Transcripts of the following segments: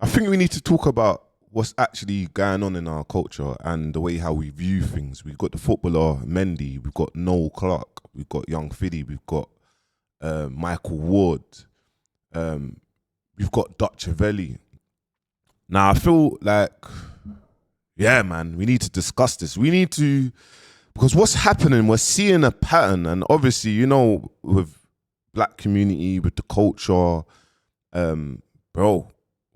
I think we need to talk about what's actually going on in our culture and the way how we view things. We've got the footballer Mendy, we've got Noel Clarke, we've got Young Fiddy, we've got Michael Ward, um, we've got Dutch Avelli. Now I feel like, yeah, man, we need to discuss this. We need to, because what's happening, we're seeing a pattern, and obviously, with black community, with the culture, bro,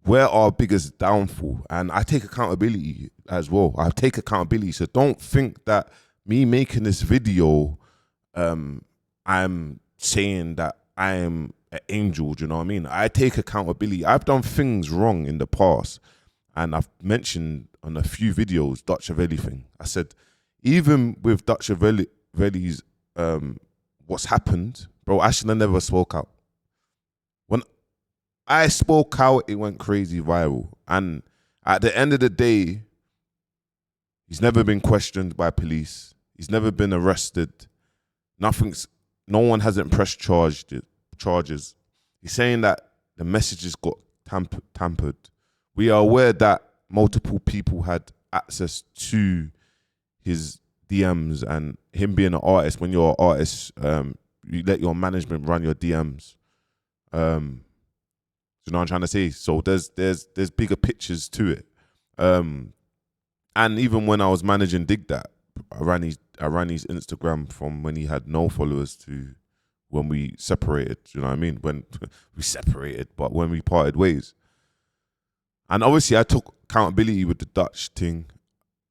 we're our biggest downfall, and I take accountability as well. I take accountability, so don't think that me making this video, I'm saying that I am an angel. Do you know what I mean? I take accountability. I've done things wrong in the past, and I've mentioned on a few videos Dutch Avelli thing. I said, even with Dutch Avelli's what's happened, bro, I should have never spoke out. When I spoke out, it went crazy viral. And at the end of the day, he's never been questioned by police. He's never been arrested. No one hasn't pressed charges. He's saying that the messages got tampered. We are aware that multiple people had access to his DMs, and him being an artist, when you're an artist, you let your management run your DMs. You know what I'm trying to say? So there's bigger pictures to it. And even when I was managing Dig That, I ran his Instagram from when he had no followers to when we separated. You know what I mean? When we separated, but when we parted ways. And obviously I took accountability with the Dutch thing.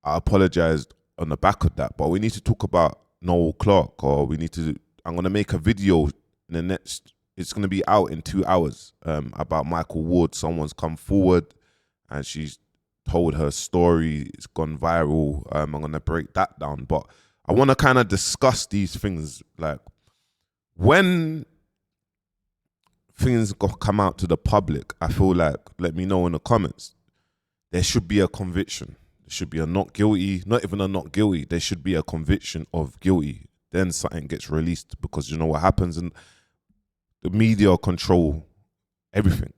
I apologized on the back of that, but we need to talk about Noel Clarke, or I'm going to make a video in the next, it's going to be out in 2 hours, about Michael Ward. Someone's come forward and she's told her story. It's gone viral. I'm going to break that down, but I want to kind of discuss these things. Like, when things come out to the public, I feel like, let me know in the comments, there should be a conviction. There should be a not guilty, not even a not guilty. There should be a conviction of guilty. Then something gets released, because you know what happens, and the media control everything.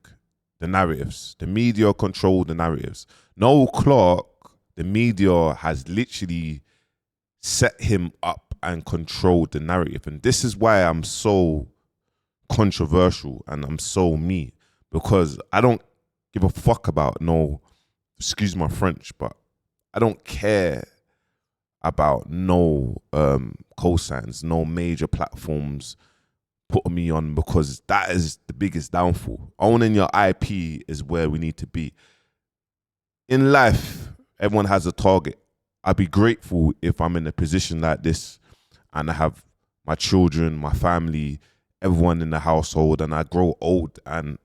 The narratives. The media control the narratives. Noel Clarke, the media has literally set him up and controlled the narrative. And this is why I'm so controversial and I'm so me, because I don't give a fuck about excuse my French, but I don't care about no cosigns, no major platforms putting me on, because that is the biggest downfall. Owning your IP is where we need to be. In life, everyone has a target. I'd be grateful if I'm in a position like this and I have my children, my family, everyone in the household, and I grow old, and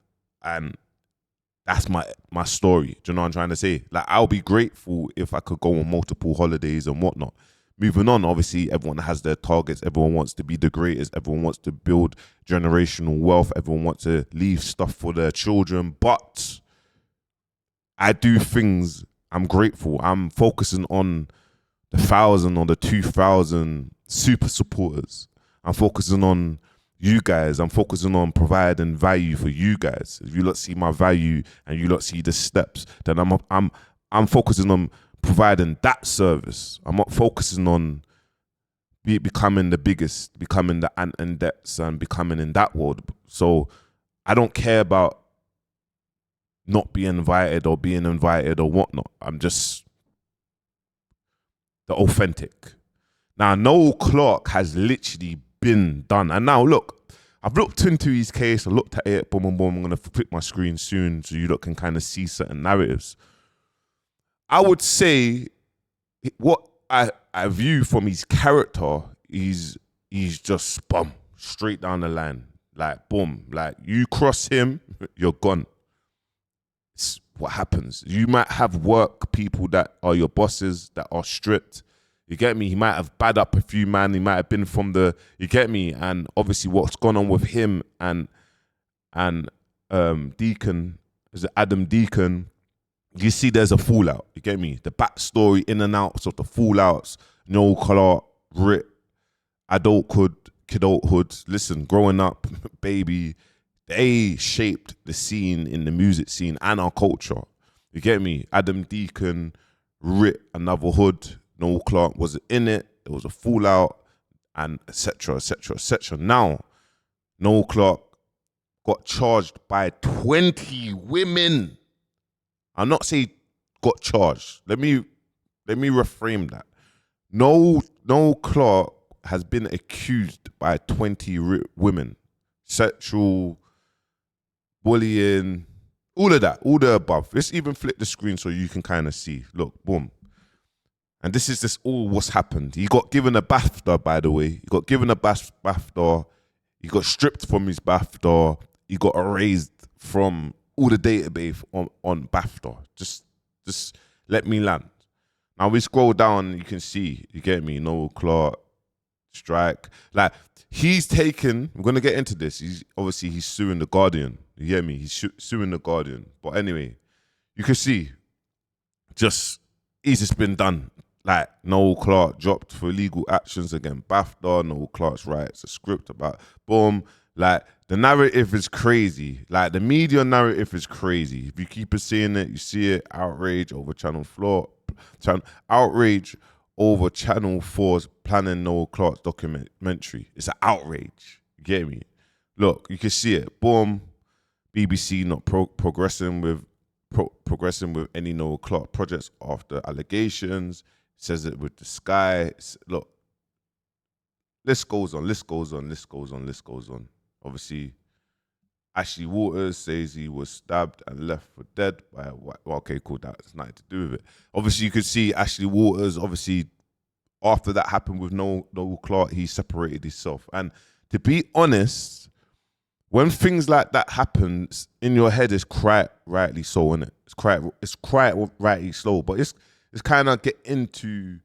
that's my story. Do you know what I'm trying to say? Like, I'll be grateful if I could go on multiple holidays and whatnot. Moving on, obviously, everyone has their targets. Everyone wants to be the greatest. Everyone wants to build generational wealth. Everyone wants to leave stuff for their children. But I do things, I'm grateful. I'm focusing on the 1,000 or the 2,000 super supporters. I'm focusing on you guys. I'm focusing on providing value for you guys. If you lot see my value and you lot see the steps, then I'm focusing on providing that service. I'm not focusing on becoming the biggest, becoming the ant and debts, and becoming in that world. So I don't care about not being invited or being invited or whatnot. I'm just the authentic. Now, Noel Clarke has literally been done. And now, look, I've looked into his case. I looked at it. Boom, boom, boom. I'm going to flip my screen soon so you lot can kind of see certain narratives. I would say what I view from his character, he's just boom, straight down the line. Like, boom. Like, you cross him, you're gone. It's what happens. You might have work people that are your bosses that are strict. You get me? He might have bad up a few man. He might have been from you get me? And obviously what's gone on with him and Deacon, is it Adam Deacon? You see there's a fallout. You get me? The backstory, in and outs of the fallouts, Noel Clarke, Rit, adulthood, kidulthood. Listen, growing up, baby, they shaped the scene in the music scene and our culture. You get me? Adam Deacon, Rit, Another Hood, Noel Clarke was in it. There was a fallout, and etc. etc. etc. Now, Noel Clarke got charged by 20 women. I'm not saying got charged. Let me reframe that. Noel Clarke has been accused by 20 women. Sexual, bullying, all of that, all the above. Let's even flip the screen so you can kind of see. Look, boom. And this is just all what's happened. He got given a BAFTA, by the way. He got given a BAFTA. He got stripped from his BAFTA. He got erased from all the database on BAFTA. Just let me land. Now we scroll down, you can see, you get me, Noel Clarke, strike. Like, he's taken, we're going to get into this. He's suing the Guardian. You get me? He's suing the Guardian. But anyway, you can see, he's just been done. Like, Noel Clarke dropped for illegal actions against BAFTA. Noel Clarke's writes a script about, boom. Like, the narrative is crazy. Like, the media narrative is crazy. If you keep seeing it, you see it, outrage over outrage over Channel 4's planning Noel Clarke's documentary. It's an outrage. You get me? Look, you can see it. Boom. BBC not progressing with any Noel Clarke projects after allegations. Says it with the Sky. Look, list goes on. Obviously, Ashley Waters says he was stabbed and left for dead by a white. Well, okay, cool. That's nothing to do with it. Obviously, you could see Ashley Waters. Obviously, after that happened with Noel Clarke, he separated himself. And to be honest, when things like that happens in your head, it's quite rightly so, innit? It's quite rightly slow. But it's kind of get into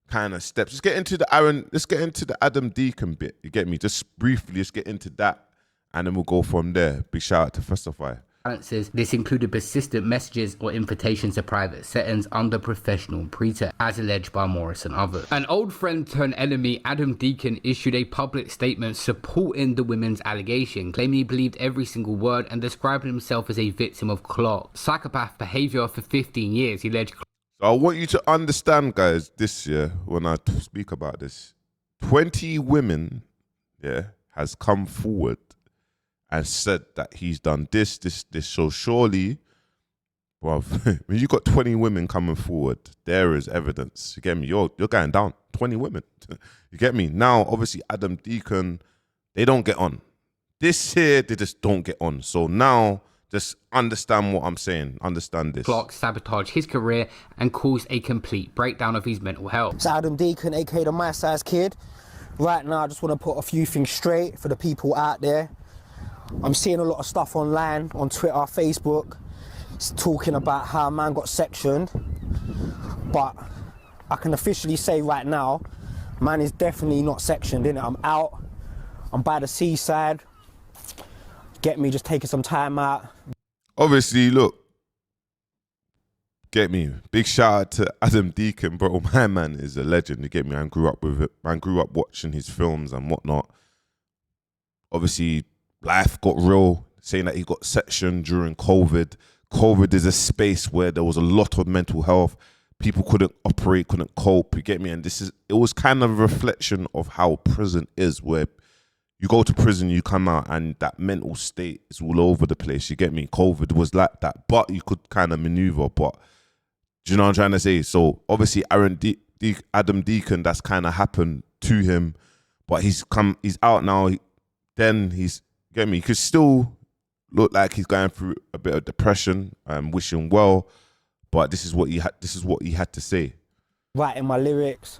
kind of steps. Let's get into the Adam Deacon bit. You get me? Just briefly, let's get into that, and then we'll go from there. Big shout out to Festify. This included persistent messages or invitations to private settings under professional pretext, as alleged by Morris and others. An old friend turned enemy, Adam Deacon, issued a public statement supporting the women's allegation, claiming he believed every single word and describing himself as a victim of Clarke's psychopath behavior for 15 years. He alleged. So I want you to understand, guys, this year when I speak about this, 20 women, has come forward and said that he's done this. So surely, bruv, when you got 20 women coming forward, there is evidence. You get me? You're going down. 20 women. You get me? Now, obviously, Adam Deacon, they don't get on. This here, they just don't get on. So now, just understand what I'm saying. Understand this. Clarke sabotaged his career and caused a complete breakdown of his mental health. It's Adam Deacon, aka the My Size Kid. Right now, I just want to put a few things straight for the people out there. I'm seeing a lot of stuff online, on Twitter, Facebook, talking about how a man got sectioned. But I can officially say right now, man is definitely not sectioned, innit? I'm out, I'm by the seaside. Get me, just taking some time out. Obviously, look, get me, big shout out to Adam Deacon, bro. My man is a legend. You get me? I grew up with it. I grew up watching his films and whatnot. Obviously, life got real, saying that he got sectioned during COVID. COVID is a space where there was a lot of mental health. People couldn't operate, couldn't cope. You get me? And it was kind of a reflection of how prison is, where you go to prison, you come out, and that mental state is all over the place. You get me? COVID was like that, but you could kind of maneuver. But do you know what I'm trying to say? So obviously, Adam Deacon, that's kind of happened to him, but he's out now. Get me? He could still look like he's going through a bit of depression. I'm wishing well, but this is what he had to say. Writing my lyrics,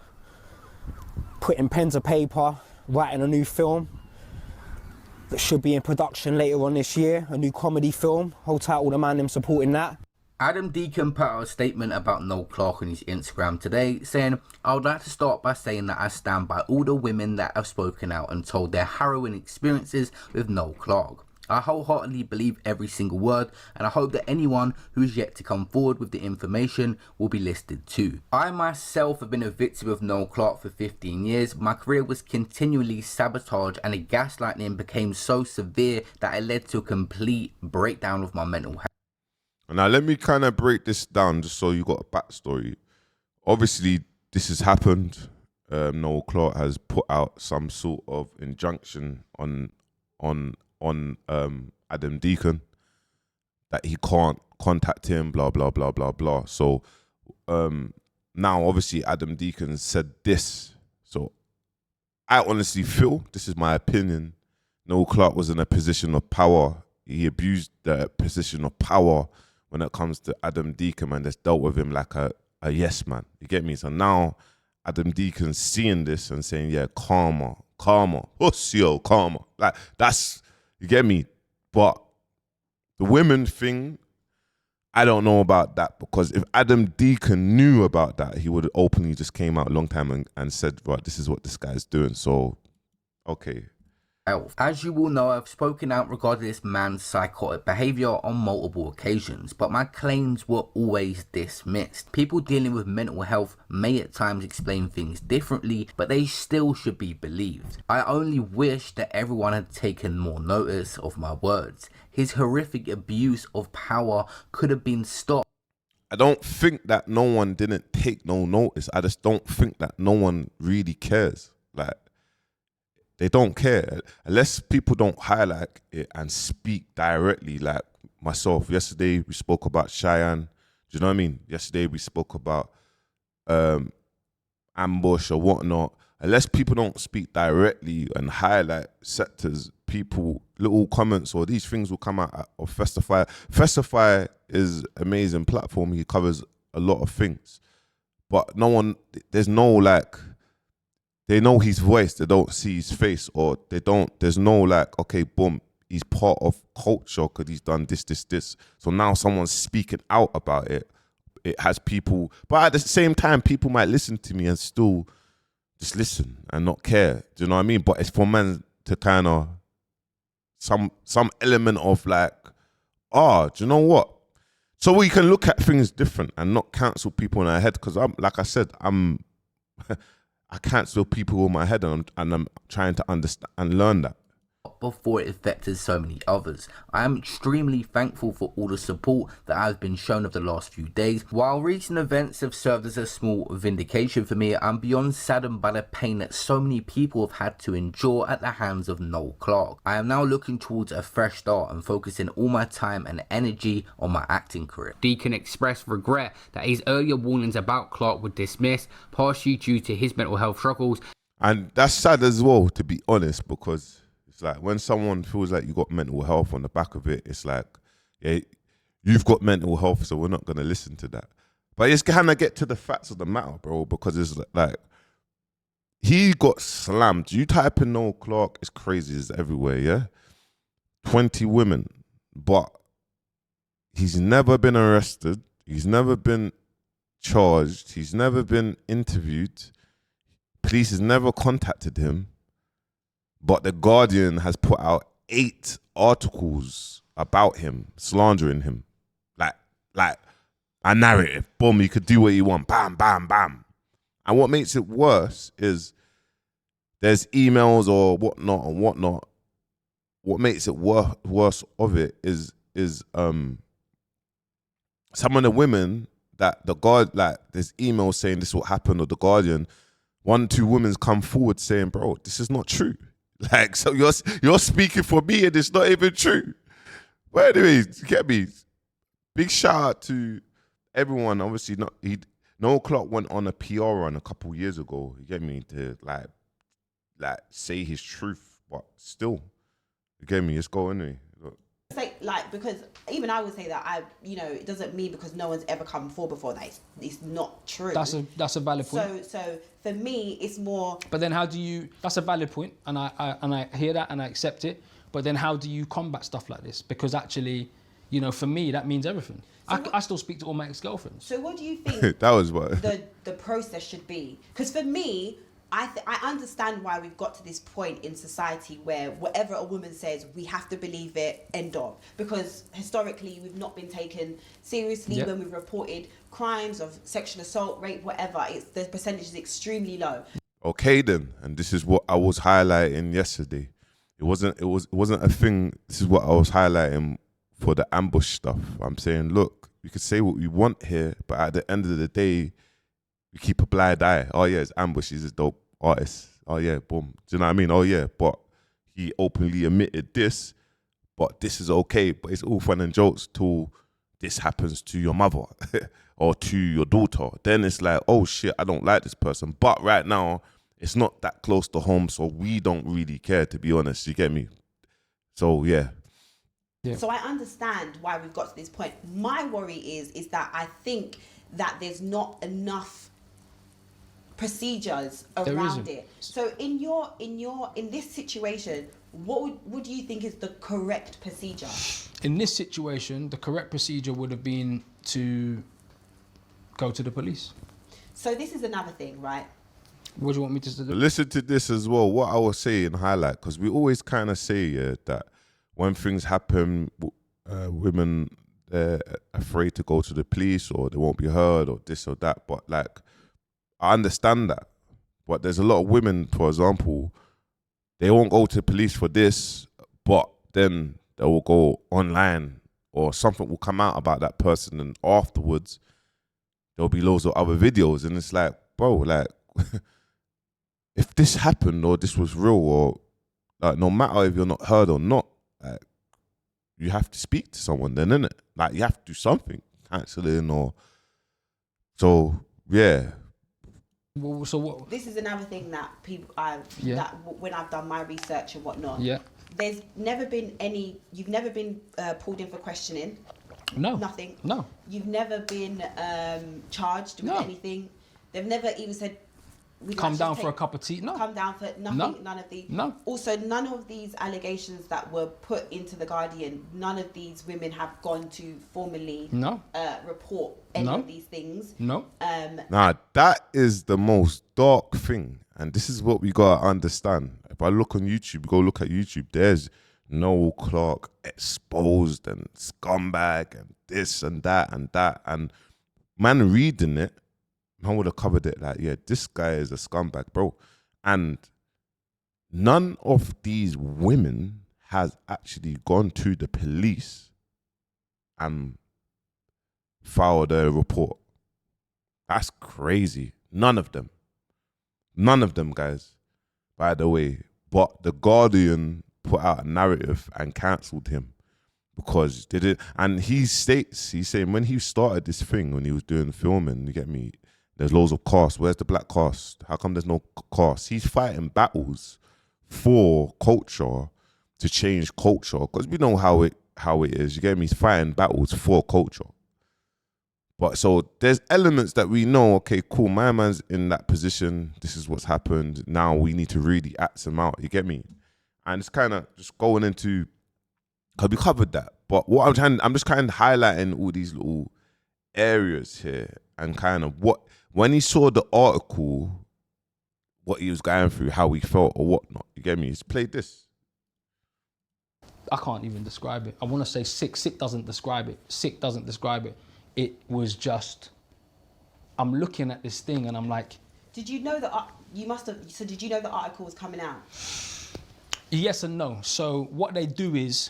putting pen to paper, writing a new film that should be in production later on this year, a new comedy film. Hold tight, all the man them supporting that. Adam Deacon put out a statement about Noel Clarke on his Instagram today, saying, "I would like to start by saying that I stand by all the women that have spoken out and told their harrowing experiences with Noel Clarke. I wholeheartedly believe every single word, and I hope that anyone who is yet to come forward with the information will be listed too. I myself have been a victim of Noel Clarke for 15 years. My career was continually sabotaged, and the gaslighting became so severe that it led to a complete breakdown of my mental health. Now, let me kind of break this down just so you got a backstory. Obviously, this has happened. Noel Clarke has put out some sort of injunction on Adam Deacon that he can't contact him, blah, blah, blah, blah, blah. So now, obviously, Adam Deacon said this. So I honestly feel, this is my opinion, Noel Clarke was in a position of power. He abused the position of power when it comes to Adam Deacon, man. Just dealt with him like a yes man. You get me? So now Adam Deacon's seeing this and saying, yeah, karma, karma. Like, that's, you get me? But the women thing, I don't know about that, because if Adam Deacon knew about that, he would have openly just came out a long time and said, right, this is what this guy's doing. So, okay. As you all know, I've spoken out regarding this man's psychotic behaviour on multiple occasions, but my claims were always dismissed. People dealing with mental health may at times explain things differently, but they still should be believed. I only wish that everyone had taken more notice of my words. His horrific abuse of power could have been stopped. I don't think that no one didn't take no notice. I just don't think that no one really cares. Like, they don't care unless people don't highlight it and speak directly. Like myself, yesterday we spoke about Cheyenne. Do you know what I mean? Yesterday we spoke about ambush or whatnot. Unless people don't speak directly and highlight sectors, people, little comments or these things will come out of Festify. Festify is an amazing platform. He covers a lot of things, but no one, there's no like, they know his voice, they don't see his face, or they don't, there's no like, okay, boom, he's part of culture because he's done this. So now someone's speaking out about it. It has people, but at the same time, people might listen to me and still just listen and not care. Do you know what I mean? But it's for men to kind of, some element of like, do you know what? So we can look at things different and not cancel people in our head, because I'm, like I said, I cancel people in my head, and I'm trying to understand and learn that. Before it affected so many others. I am extremely thankful for all the support that I've been shown over the last few days. While recent events have served as a small vindication for me, I'm beyond saddened by the pain that so many people have had to endure at the hands of Noel Clarke. I am now looking towards a fresh start and focusing all my time and energy on my acting career. Deacon expressed regret that his earlier warnings about Clarke were dismissed, partially due to his mental health struggles. And that's sad as well, to be honest, because it's like when someone feels like you got mental health on the back of it, it's like, yeah, you've got mental health, so we're not going to listen to that. But it's kind of get to the facts of the matter, bro, because it's like, he got slammed. You type in Noel Clarke, it's crazy, it's everywhere, yeah? 20 women, but he's never been arrested, he's never been charged, he's never been interviewed, police has never contacted him. But The Guardian has put out 8 articles about him, slandering him. Like a narrative. Boom, he could do what he want. Bam, bam, bam. And what makes it worse is there's emails or whatnot. What makes it worse of it is some of the women that there's emails saying this is what happened, or The Guardian, 1-2 women's come forward saying, bro, this is not true. Like, so you're speaking for me and it's not even true. But anyways, you get me? Big shout out to everyone. Obviously, Noel Clarke went on a PR run a couple years ago, you get me, to like say his truth, but still, you get me? Let's go anyway. Like, because even I would say that it doesn't mean because no one's ever come forward before that it's not true. That's a valid point. So for me, it's more. But then how do you? That's a valid point, and I hear that and I accept it. But then how do you combat stuff like this? Because actually, for me that means everything. So I still speak to all my ex-girlfriends. So what do you think? That was what the process should be? Because for me, I understand why we've got to this point in society where whatever a woman says, we have to believe it, end of. Because historically, we've not been taken seriously when we've reported crimes of sexual assault, rape, whatever. The percentage is extremely low. Okay then, and this is what I was highlighting yesterday. It wasn't a thing. This is what I was highlighting for the ambush stuff. I'm saying, look, we could say what we want here, but at the end of the day, we keep a blind eye. Oh yeah, it's ambush. He's a dope artist. Oh yeah, boom. Do you know what I mean? Oh yeah, but he openly admitted this, but this is okay. But it's all fun and jokes till this happens to your mother or to your daughter. Then it's like, oh shit, I don't like this person. But right now, it's not that close to home, so we don't really care, to be honest. You get me? So yeah. So I understand why we've got to this point. My worry is that I think that there's not enough procedures around it. So in this situation, what do you think is the correct procedure? In this situation, the correct procedure would have been to go to the police. So this is another thing, right? What do you want me to do? Listen to this as well. What I was saying, highlight, because we always kind of say that when things happen, women they're afraid to go to the police or they won't be heard or this or that. But like, I understand that. But there's a lot of women, for example, they won't go to the police for this, but then they will go online or something will come out about that person, and afterwards there'll be loads of other videos, and it's like, bro, like. If this happened or this was real, or like, no matter if you're not heard or not, like, you have to speak to someone then, innit? Like, you have to do something, counselling or so. Yeah. Well, so what? This is another thing that that when I've done my research and whatnot. Yeah. There's never been any. You've never been pulled in for questioning. No. Nothing. No. You've never been charged with anything. They've never even said. Come down for a cup of tea? No. Come down for nothing, No. none of the... No. Also, none of these allegations that were put into The Guardian, none of these women have gone to formally report any of these things. No. Nah, that is the most dark thing. And this is what we got to understand. If I look on YouTube, go look at YouTube, there's Noel Clarke exposed and scumbag and this and that and that. And man reading it, I would have covered it like, yeah, this guy is a scumbag, bro. And none of these women has actually gone to the police and filed a report. That's crazy. None of them. None of them, guys, by the way. But The Guardian put out a narrative and cancelled him because they did. And he's saying when he started this thing, when he was doing filming, you get me, there's loads of cast. Where's the black cast? How come there's no cast? He's fighting battles for culture, to change culture, because we know how it is. You get me? He's fighting battles for culture. But so there's elements that we know, okay, cool, my man's in that position. This is what's happened. Now we need to really act him out. You get me? And it's kind of just going into, because we covered that. But what I'm just kind of highlighting all these little areas here and kind of what, when he saw the article, what he was going through, how he felt or whatnot. You get me? He's played this. I can't even describe it. I want to say sick. Sick doesn't describe it. Sick doesn't describe it. It was just, I'm looking at this thing and I'm like. Did you know that did you know the article was coming out? Yes and no. So what they do is,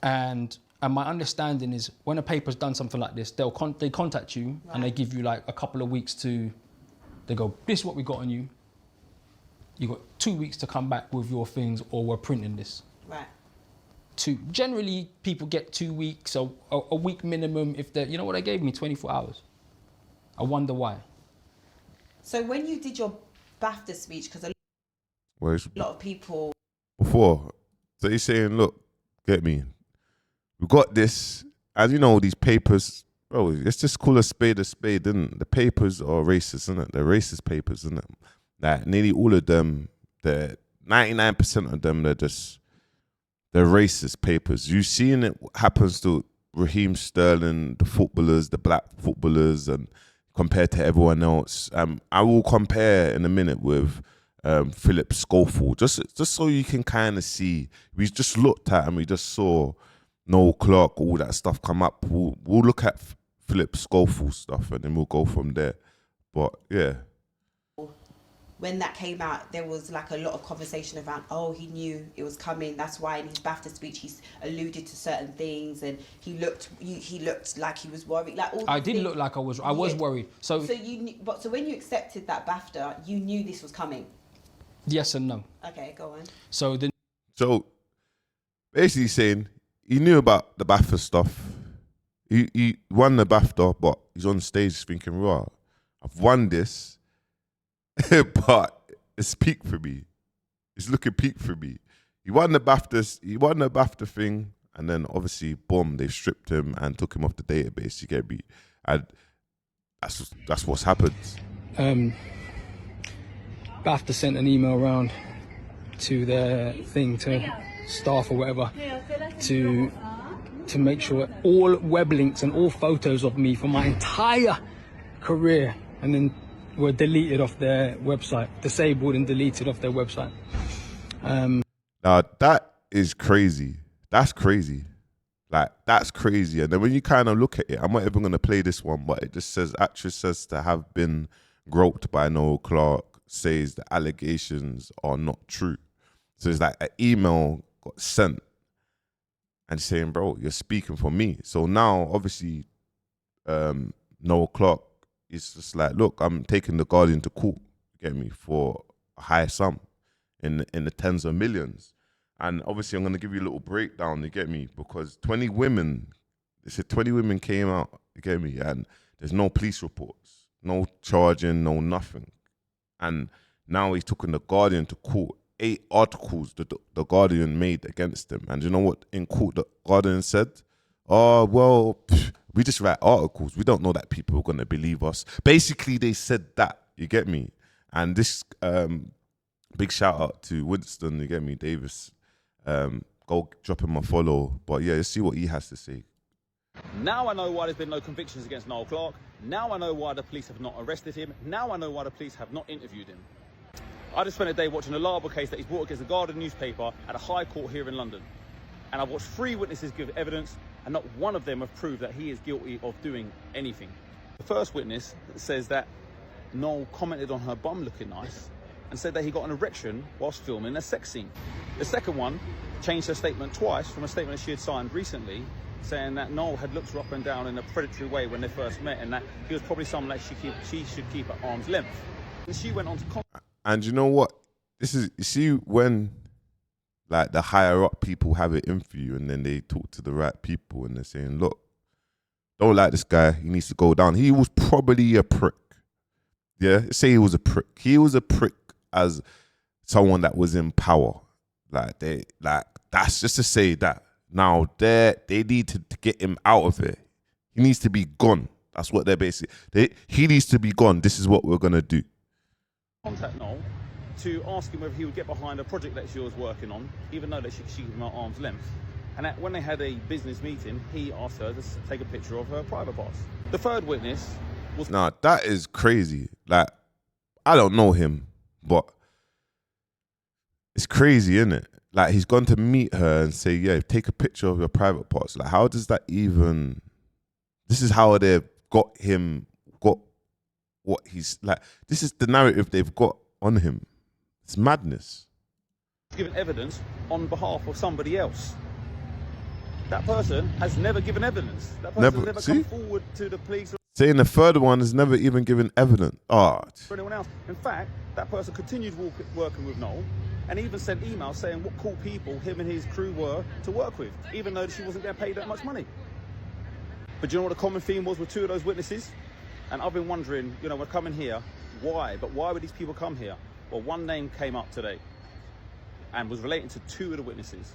and my understanding is when a paper's done something like this, they contact you and they give you like a couple of weeks they go, this is what we got on you. You got 2 weeks to come back with your things or we're printing this. Right. Generally, people get 2 weeks, so a week minimum if they, you know what, they gave me 24 hours. I wonder why. So when you did your BAFTA speech, because a lot of people... Before, so he's saying, look, get me, we got this, and you know, these papers, bro, let's just call a spade, isn't it? The papers are racist, isn't it? They're racist papers, isn't it? Like, nearly all of them, 99% of them, they're racist papers. You've seen it happens to Raheem Sterling, the footballers, the black footballers, and compared to everyone else. I will compare in a minute with Philip Schofield, just so you can kind of see. We just looked at and we just saw Noel Clarke, all that stuff come up. We'll look at Philip Schofield stuff and then we'll go from there. But yeah. When that came out, there was like a lot of conversation around, oh, he knew it was coming. That's why in his BAFTA speech he alluded to certain things, and he looked like he was worried. Like all I didn't look like I was worried. So you knew, so when you accepted that BAFTA, you knew this was coming. Yes and no. Okay, go on. So basically saying he knew about the BAFTA stuff. He won the BAFTA, but he's on stage thinking, "Raw, I've won this." But it's peak for me. It's looking peak for me. He won the BAFTA thing, and then obviously, boom, they stripped him and took him off the database. You get me? And that's what's happened. BAFTA sent an email around to their thing, to staff or whatever, to make sure all web links and all photos of me for my entire career, and then were deleted off their website, disabled and deleted off their website. Now that is crazy. That's crazy. Like, that's crazy. And then when you kind of look at it, I'm not even going to play this one, but it just says, actress says to have been groped by Noel Clarke, says the allegations are not true. So it's like an email got sent and saying, bro, you're speaking for me. So now, obviously, Noel Clarke, it's just like, look, I'm taking the Guardian to court, get me, for a high sum in the tens of millions. And obviously I'm going to give you a little breakdown, you get me, because 20 women, they said 20 women came out, you get me, and there's no police reports, no charging, no nothing. And now he's taking the Guardian to court. 8 articles that the Guardian made against him. And you know what in court the Guardian said? Oh, well, we just write articles. We don't know that people are going to believe us. Basically, they said that, you get me? And this, big shout out to Winston, you get me, Davis. Go drop him a follow. But yeah, let's see what he has to say. Now I know why there's been no convictions against Noel Clarke. Now I know why the police have not arrested him. Now I know why the police have not interviewed him. I just spent a day watching a libel case that he's brought against the Guardian newspaper at a high court here in London. And I've watched 3 witnesses give evidence, and not one of them have proved that he is guilty of doing anything. The first witness says that Noel commented on her bum looking nice and said that he got an erection whilst filming a sex scene. The second one changed her statement twice from a statement that she had signed recently, saying that Noel had looked her up and down in a predatory way when they first met, and that he was probably someone that she should keep at arm's length. And she went on to and you know what? This is, you see, when like the higher up people have it in for you, and then they talk to the right people and they're saying, look, don't like this guy, he needs to go down. He was probably a prick. Yeah, say he was a prick. He was a prick as someone that was in power. That's just to say that. Now they need to get him out of it. He needs to be gone. That's what they're basically. He needs to be gone. This is what we're gonna do. Contact Noel to ask him whether he would get behind a project that she was working on, even though that she keep him at arm's length. And when they had a business meeting, he asked her to take a picture of her private parts. The third witness was... Nah, that is crazy. Like, I don't know him, but it's crazy, isn't it? Like, he's gone to meet her and say, yeah, take a picture of your private parts. Like, how does that even... This is how they've got what he's like. This is the narrative they've got on him. It's madness. Given evidence on behalf of somebody else. That person has never given evidence. That person has never come forward to the police. Saying the third one has never even given evidence. For anyone else. In fact, that person continued working with Noel and even sent emails saying what cool people him and his crew were to work with, even though she wasn't getting paid that much money. But do you know what the common theme was with 2 of those witnesses? And I've been wondering, you know, we're coming here, why? But why would these people come here? Well, one name came up today and was relating to 2 of the witnesses,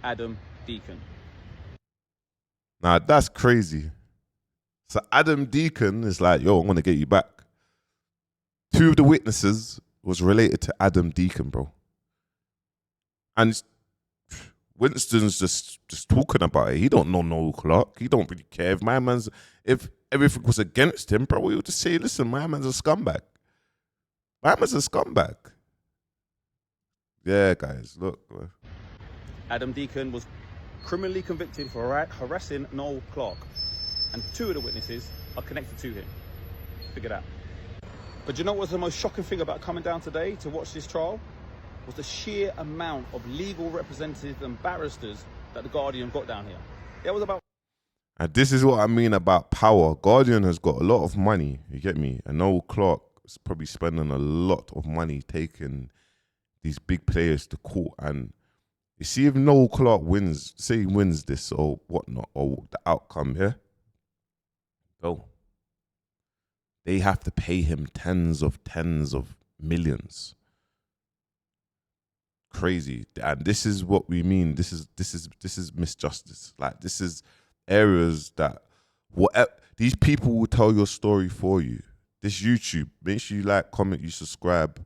Adam Deacon. Now, that's crazy. So Adam Deacon is like, yo, I'm going to get you back. 2 of the witnesses was related to Adam Deacon, bro. And Winston's just talking about it. He don't know Noel Clarke. He don't really care. If my man's, if everything was against him, bro, we would just say, listen, my man's a scumbag. My man's a scumbag. Yeah, guys, look. Bro. Adam Deacon was criminally convicted for harassing Noel Clarke, and 2 of the witnesses are connected to him. Figure that. But do you know what's the most shocking thing about coming down today to watch this trial? Was the sheer amount of legal representatives and barristers that the Guardian got down here. There was about... And this is what I mean about power. Guardian has got a lot of money, you get me? And Noel Clarke is probably spending a lot of money taking these big players to court. And you see, if Noel Clarke wins, say he wins this or whatnot, or the outcome here, bro, they have to pay him tens of millions. Crazy. And this is what we mean. This is misjustice. Like, this is areas that these people will tell your story for you. This YouTube, make sure you like, comment, you subscribe.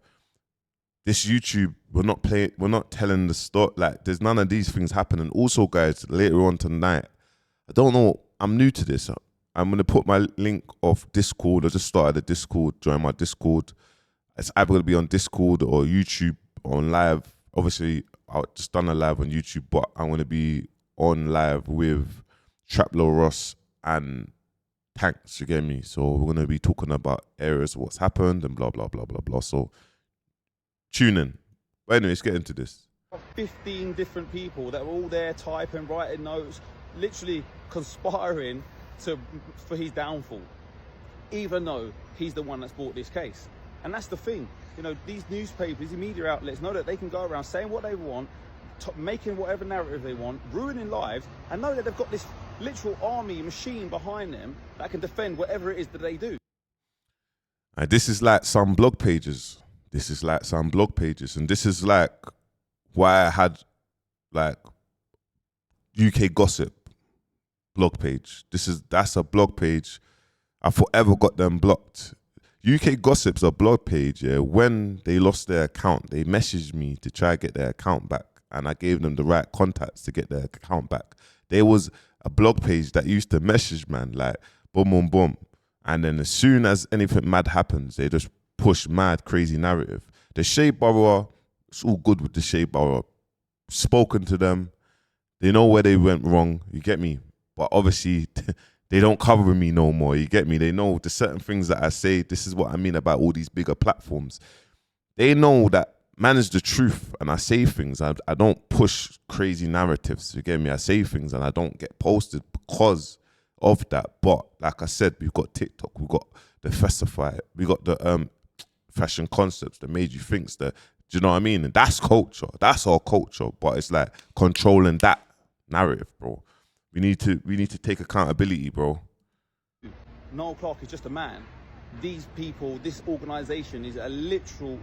This YouTube, we're not telling the story. Like, there's none of these things happening. Also, guys, later on tonight, I don't know, I'm new to this. I'm going to put my link of Discord. I just started a Discord. Join my Discord. It's either going to be on Discord or YouTube on live. Obviously, I just done a live on YouTube, but I'm going to be on live with Traplo Ross and Tanks, you get me? So we're going to be talking about areas of what's happened and blah, blah, blah, blah, blah. So tune in. But anyway, let's get into this. 15 different people that were all there typing, writing notes, literally conspiring for his downfall, even though he's the one that's brought this case. And that's the thing, you know, these newspapers, these media outlets know that they can go around saying what they want, making whatever narrative they want, ruining lives, and know that they've got this literal army machine behind them that can defend whatever it is that they do. And this is like some blog pages. And this is like why I had like UK Gossip blog page. That's a blog page. I forever got them blocked. UK Gossip's a blog page, yeah. When they lost their account, they messaged me to try to get their account back, and I gave them the right contacts to get their account back. There was a blog page that used to message, man, like boom, boom, boom. And then as soon as anything mad happens, they just push mad, crazy narrative. The Shea Borough, it's all good with the Shea Borough. Spoken to them. They know where they went wrong, you get me? But obviously, they don't cover me no more, you get me? They know the certain things that I say, this is what I mean about all these bigger platforms. They know that man is the truth, and I say things. I don't push crazy narratives, you get me? I say things and I don't get posted because of that. But like I said, we've got TikTok, we've got the Festify, we got the fashion concepts that made you think that, do you know what I mean? And that's culture, that's our culture. But it's like controlling that narrative, bro. We need to take accountability, bro. Noel Clarke is just a man. These people, this organisation is a literal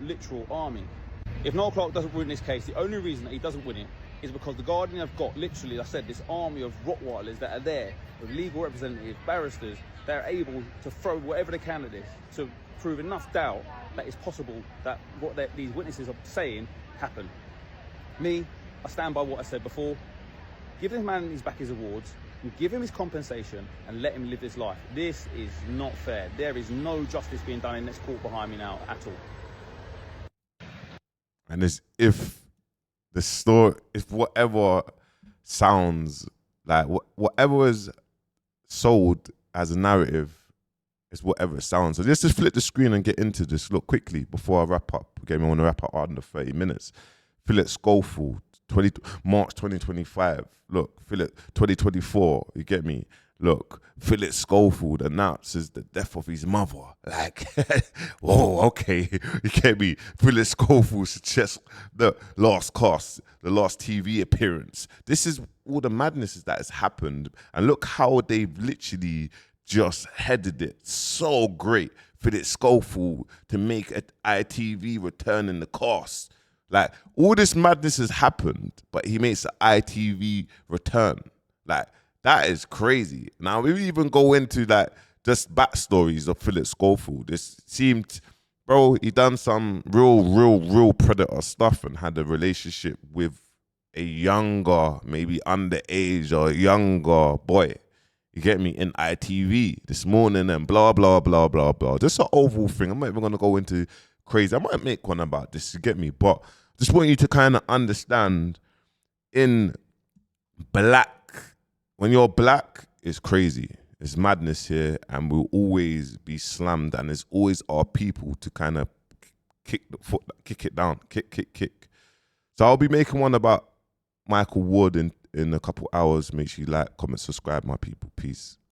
army. If Noel Clarke doesn't win this case, the only reason that he doesn't win it is because the Guardian have got, literally, like I said, this army of Rottweilers that are there, with legal representatives, barristers, that are able to throw whatever they can at this to prove enough doubt that it's possible that what these witnesses are saying happened. Me, I stand by what I said before. Give this man back his awards, and give him his compensation, and let him live his life. This is not fair. There is no justice being done in this court behind me now at all. And as if the story, if whatever sounds like whatever is sold as a narrative is whatever it sounds. So let's just flip the screen and get into this. Look, quickly before I wrap up. Again, I want to wrap up under 30 minutes. Philip Schofield, March 2025. Look, Philip 2024. You get me? Look, Philip Schofield announces the death of his mother. Like, whoa, okay. You get me? Philip Schofield suggests the last cast, the last TV appearance. This is all the madnesses that has happened. And look how they've literally just headed it so great. Philip Schofield to make an ITV return in the cast. Like, all this madness has happened, but he makes an ITV return. Like, that is crazy. Now, we even go into, like, just backstories of Philip Schofield. This seemed, bro, he done some real predator stuff and had a relationship with a younger, maybe underage or younger boy. You get me? In ITV this morning and blah, blah, blah, blah, blah. Just an overall thing. I'm not even going to go into crazy. I might make one about this, you get me? But just want you to kind of understand in black, when you're black, it's crazy. It's madness here, and we'll always be slammed, and there's always our people to kind of kick it down, kick. So I'll be making one about Michael Ward in a couple hours. Make sure you like, comment, subscribe, my people. Peace.